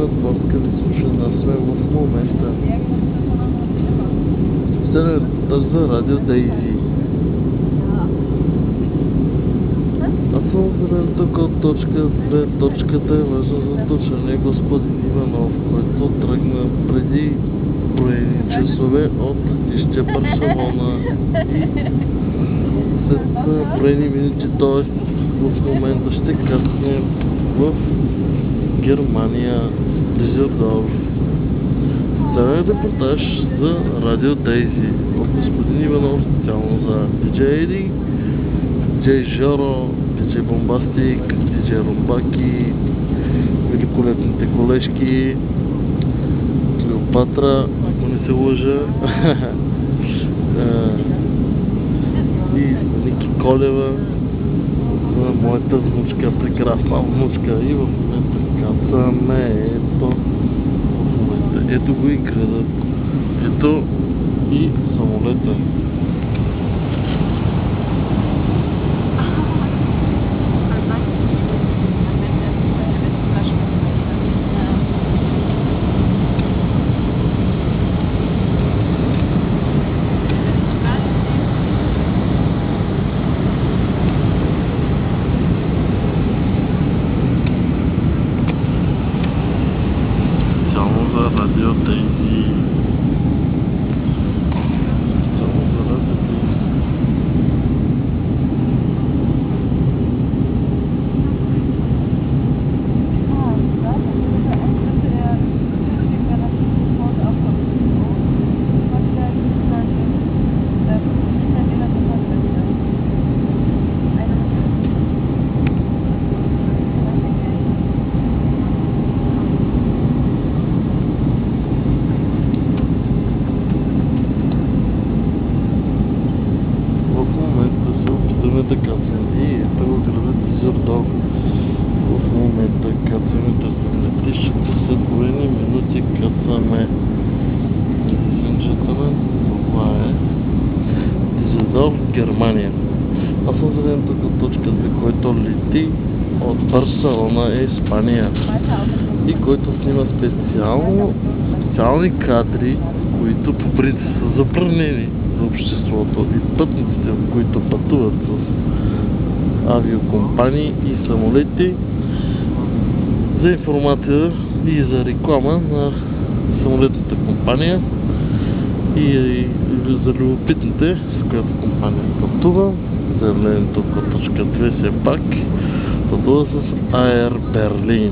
надморска височина сме в момента. Стане за радио Дейзи. Аз съм уверен тук от точка 2. Точката е важна за точение господин Иванов, който тръгна преди броени часове от летище Барселона и след броени минути, т.е. в момента ще кацне в Германия, Дюзелдорф. Това е репортаж за радио Дейзи от господин Иванов, специално за DJ Еди, DJ Жоро, DJ Бомбастик, DJ Румбаки, великолепните колежки, Клеопатра, ако не се лъжа, и Ники Колева, за моята внучка, прекрасна внучка, и в момента кацаме, ето го и градът, ето и самолета. Радио Дейзи. Само за Радио Дейзи. Да кацаме и ето го градът Дюзелдорф. В момента кацаме до летището, след броени минути кацаме. Това е Дюзелдорф, Германия. Аз съм заден тук от точка 2, който лети от Барселона, Испания, и който снима специални кадри, които по принцип са забранени за обществото и пътниците, които пътуват с авиокомпании и самолети, за информация и за реклама на самолетната компания и за любопитните, с която компания пътува. Заявлението по точка 2 все пак пътува с Air Berlin.